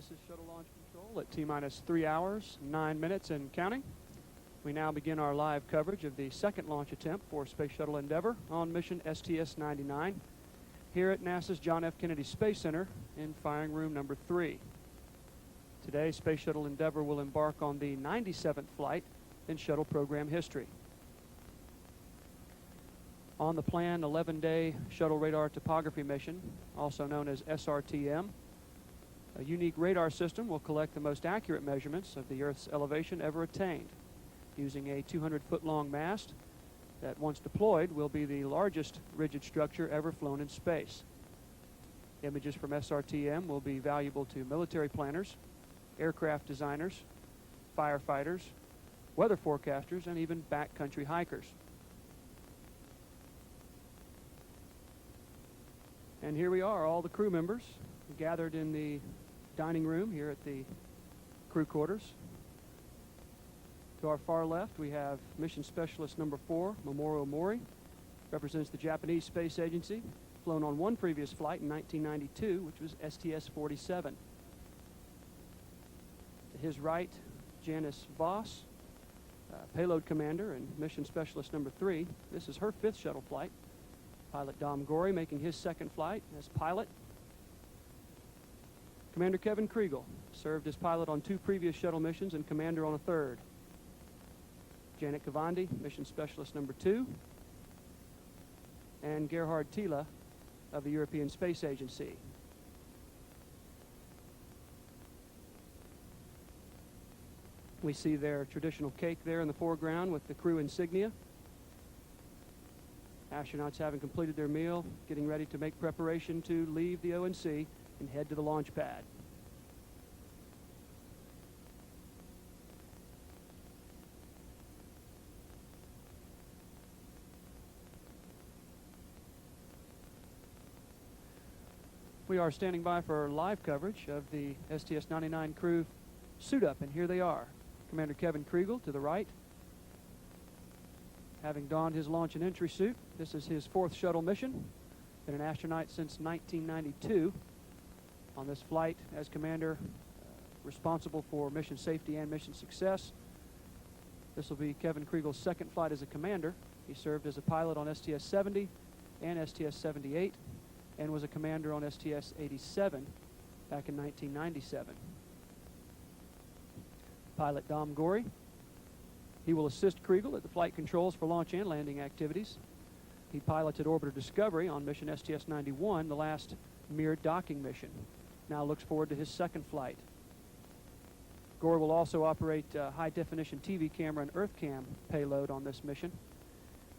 This is Shuttle Launch Control at T-minus 3 hours, 9 minutes and counting. We now begin our live coverage of the second launch attempt for Space Shuttle Endeavour on mission STS-99 here at NASA's John F. Kennedy Space Center in firing room number 3. Today, Space Shuttle Endeavour will embark on the 97th flight in shuttle program history. On the planned 11-day shuttle radar topography mission, also known as SRTM, a unique radar system will collect the most accurate measurements of the Earth's elevation ever attained, using a 200-foot-long mast that, once deployed, will be the largest rigid structure ever flown in space. Images from SRTM will be valuable to military planners, aircraft designers, firefighters, weather forecasters, and even backcountry hikers. And here we are, all the crew members gathered in the dining room here at the crew quarters. To our far left, we have Mission Specialist number 4, Mamoru Mori, represents the Japanese Space Agency, flown on one previous flight in 1992, which was STS-97. To his right, Janice Voss, Payload Commander and Mission Specialist number 3. This is her 5th shuttle flight. Pilot Dom Gorey making his 2nd flight as pilot. Commander Kevin Kriegel served as pilot on 2 previous shuttle missions and commander on a 3rd. Janet Kavandi, Mission Specialist number 2. And Gerhard Thiele of the European Space Agency. We see their traditional cake there in the foreground with the crew insignia. Astronauts having completed their meal, getting ready to make preparation to leave the ONC and head to the launch pad. We are standing by for live coverage of the STS-99 crew suit up, and here they are. Commander Kevin Kriegel to the right, having donned his launch and entry suit. This is his 4th shuttle mission. Been an astronaut since 1992. On this flight as commander, responsible for mission safety and mission success. This will be Kevin Kriegel's 2nd flight as a commander. He served as a pilot on STS-70 and STS-78 and was a commander on STS-87 back in 1997. Pilot Dom Gorey. He will assist Kriegel at the flight controls for launch and landing activities. He piloted Orbiter Discovery on mission STS-91, the last mirrored docking mission. Now looks forward to his 2nd flight. Gorey will also operate high-definition TV camera and EarthCam payload on this mission.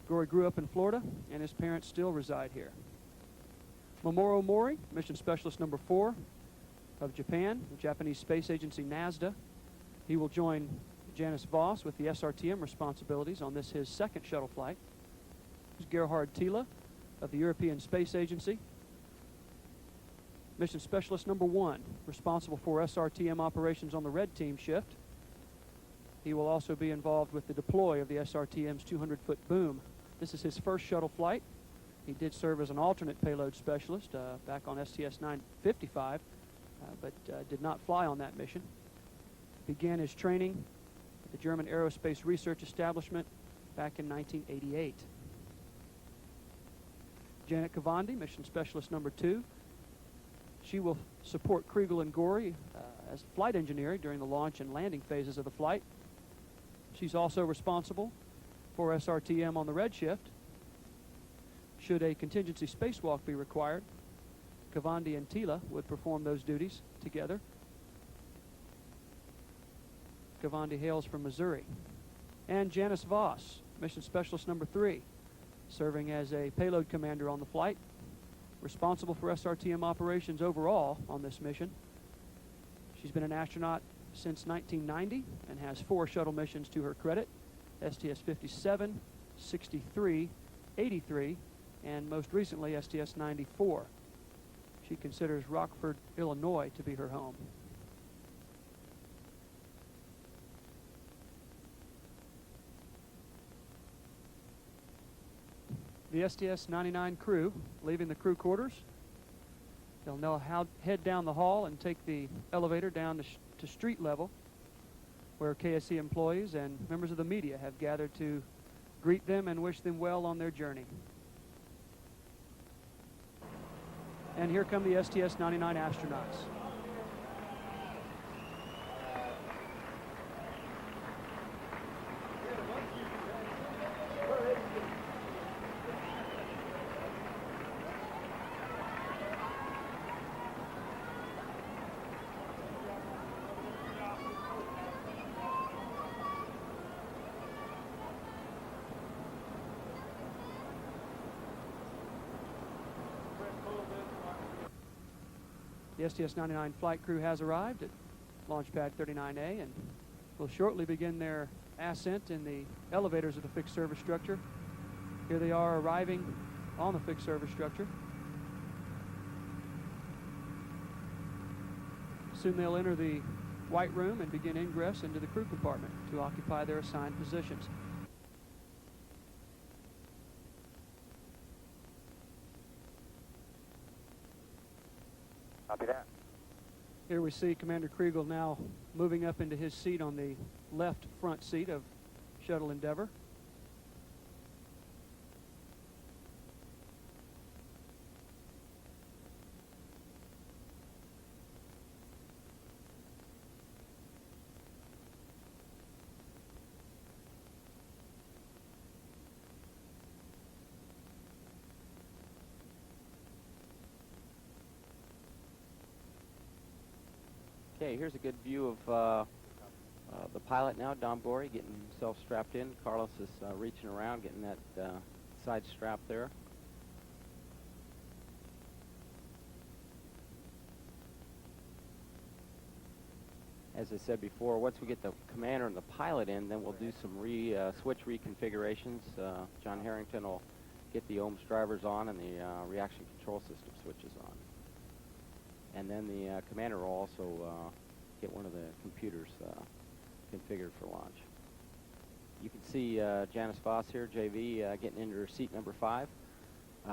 Gorey grew up in Florida, and his parents still reside here. Mamoru Mori, Mission Specialist number 4 of Japan, the Japanese Space Agency NASDA. He will join Janice Voss with the SRTM responsibilities on this his 2nd shuttle flight. There's Gerhard Thiele of the European Space Agency. Mission Specialist number 1, responsible for SRTM operations on the Red Team shift. He will also be involved with the deploy of the SRTM's 200-foot boom. This is his 1st shuttle flight. He did serve as an alternate payload specialist back on STS-955, but did not fly on that mission. Began his training at the German Aerospace Research Establishment back in 1988. Janet Kavandi, Mission Specialist number 2. She will support Kriegel and Gorey as flight engineer during the launch and landing phases of the flight. She's also responsible for SRTM on the red shift. Should a contingency spacewalk be required, Kavandi and Thiele would perform those duties together. Kavandi hails from Missouri. And Janice Voss, Mission Specialist number 3, serving as a payload commander on the flight, responsible for SRTM operations overall on this mission. She's been an astronaut since 1990 and has 4 shuttle missions to her credit: STS-57, 63, 83, and most recently STS-94. She considers Rockford, Illinois to be her home. The STS-99 crew leaving the crew quarters. They'll now head down the hall and take the elevator down to street level, where KSC employees and members of the media have gathered to greet them and wish them well on their journey. And here come the STS-99 astronauts. The STS-99 flight crew has arrived at Launch Pad 39A and will shortly begin their ascent in the elevators of the fixed service structure. Here they are arriving on the fixed service structure. Soon they'll enter the white room and begin ingress into the crew compartment to occupy their assigned positions. Copy that. Here we see Commander Kriegel now moving up into his seat on the left front seat of Shuttle Endeavour. Okay, here's a good view of the pilot now, Dom Gorey, getting himself strapped in. Carlos is reaching around, getting that side strap there. As I said before, once we get the commander and the pilot in, then we'll do some switch reconfigurations. John Harrington will get the ohms drivers on and the reaction control system switches on. And then the commander will also get one of the computers configured for launch. You can see Janice Voss here, JV, getting into her seat number 5.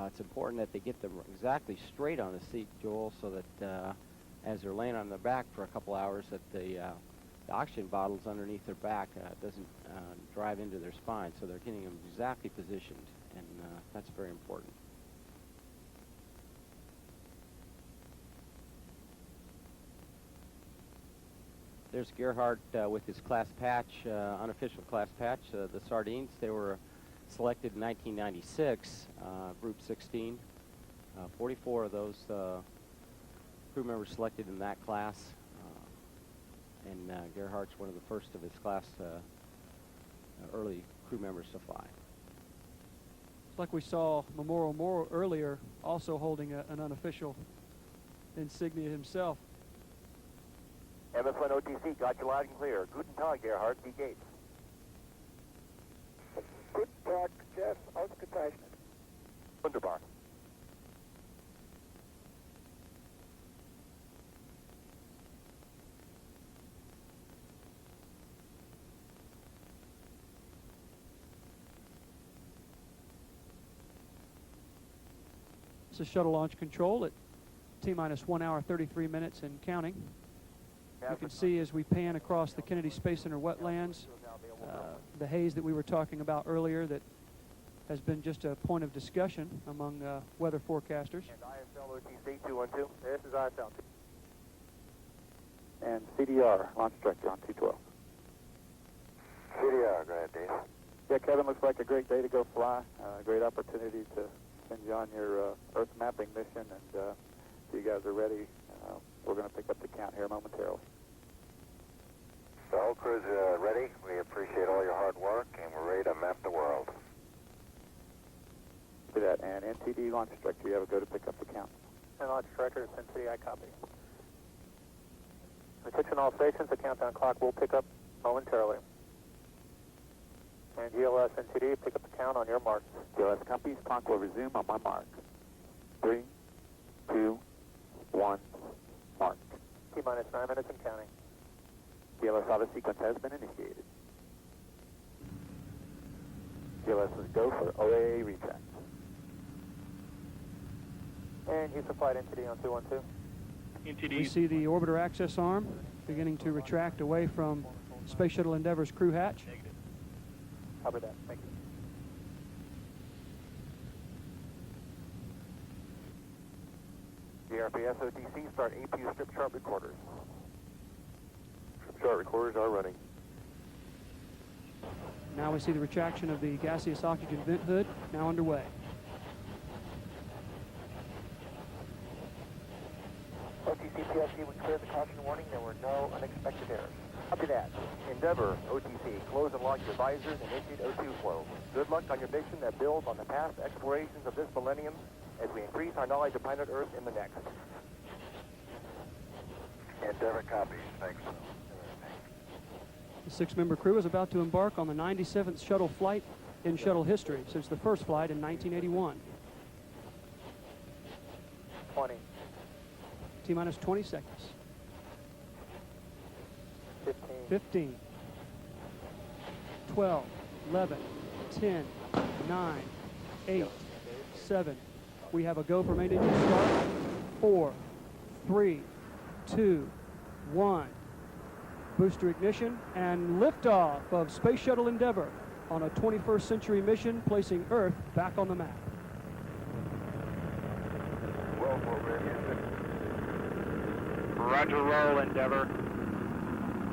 It's important that they get them exactly straight on the seat, Joel, so that as they're laying on their back for a couple hours, that the oxygen bottles underneath their back doesn't drive into their spine, so they're getting them exactly positioned, and that's very important. There's Gerhardt with his class patch, unofficial class patch. The Sardines, they were selected in 1996, Group 16. 44 of those crew members selected in that class. And Gerhardt's one of the first of his class early crew members to fly. It's like we saw Memorial Moore earlier, also holding an unofficial insignia himself. MS1 OTC, got you loud and clear. Guten Tag, Gerhard, die Gates. Guten Tag, Jeff, ausgezeichnet. Wunderbar. This is shuttle launch control at T-minus 1 hour, 33 minutes and counting. You can see as we pan across the Kennedy Space Center wetlands, the haze that we were talking about earlier that has been just a point of discussion among weather forecasters. And ISL OTC 212. This is ISL. And CDR, launch director on 212. CDR, go ahead, Dave. Yeah, Kevin, looks like a great day to go fly. Great opportunity to send you on your Earth mapping mission, and if you guys are ready, we're going to pick up the count here momentarily. The whole crew's ready. We appreciate all your hard work, and we're ready to map the world. Do that. And NTD launch director, you have a go to pick up the count. And launch director, NTD, I copy. Attention all stations, the countdown clock will pick up momentarily. And GLS NTD, pick up the count on your marks. GLS copies, clock will resume on my mark. 3, 2, 1, mark. T-minus 9 minutes and counting. GLS auto sequence has been initiated. GLS is go for OAA retract. And And Houston Flight NTD on 212. We see the orbiter access arm beginning to retract away from Space Shuttle Endeavour's crew hatch. Copy that. Thank you. DRPS OTC, start APU strip chart recorders. Strip chart recorders are running. Now we see the retraction of the gaseous oxygen vent hood now underway. OTC PSC, we cleared the caution warning. There were no unexpected errors. Copy that. Endeavour, OTC, close and lock your visors and initiate O2 flow. Good luck on your mission that builds on the past explorations of this millennium as we increase our knowledge of planet Earth in the next. Endeavour copies. Thanks. The 6-member crew is about to embark on the 97th shuttle flight in shuttle history since the first flight in 1981. 20. T-minus 20 seconds. 15. 15. 12. 11. 10. 9. 8. 7. We have a go for main engine start. 4. 3. 2. 1. Booster ignition and liftoff of Space Shuttle Endeavour on a 21st century mission, placing Earth back on the map. Well, program Roger, roll, Endeavour.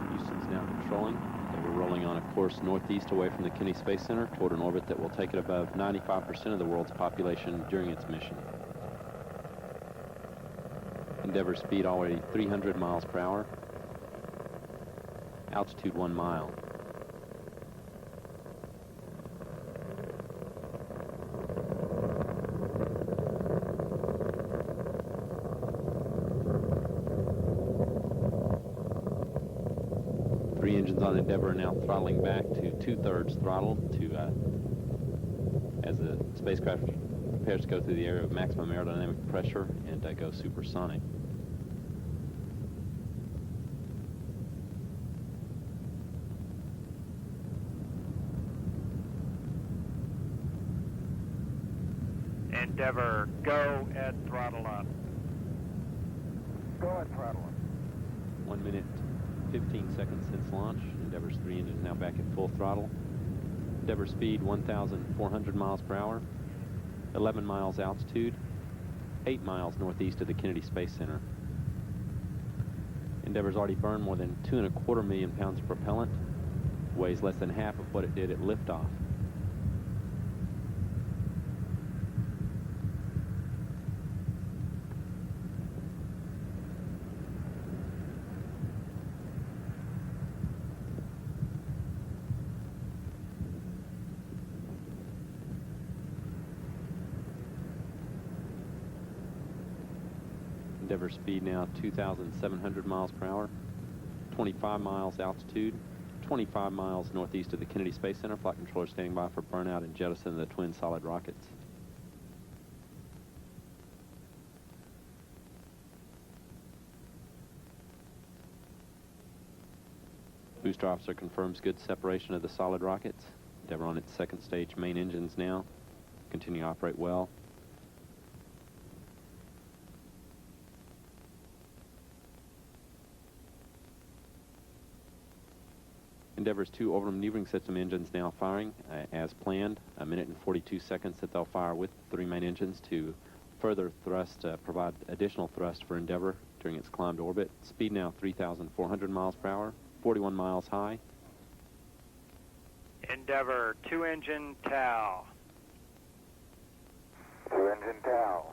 Houston's now controlling, and we're rolling on a course northeast away from the Kennedy Space Center toward an orbit that will take it above 95% of the world's population during its mission. Endeavour speed already 300 miles per hour. Altitude 1 mile. Three engines on Endeavour are now throttling back to 2/3 throttle as the spacecraft prepares to go through the area of maximum aerodynamic pressure and go supersonic. Endeavour, go at throttle up. Go ahead, throttle up. 1 minute, 15 seconds since launch. Endeavour's three engines now back at full throttle. Endeavour speed 1,400 miles per hour, 11 miles altitude, 8 miles northeast of the Kennedy Space Center. Endeavour's already burned more than 2.25 million pounds of propellant, weighs less than half of what it did at liftoff. Endeavour speed now 2,700 miles per hour, 25 miles altitude, 25 miles northeast of the Kennedy Space Center. Flight controller standing by for burnout and jettison of the twin solid rockets. Booster officer confirms good separation of the solid rockets. Endeavour on its second stage main engines now. Continue to operate well. Endeavour's two orbital maneuvering system engines now firing as planned. 1 minute and 42 seconds that they'll fire with the three main engines to further thrust, provide additional thrust for Endeavour during its climb to orbit. Speed now 3,400 miles per hour, 41 miles high. Endeavour, 2-engine TOW. 2-engine TOW.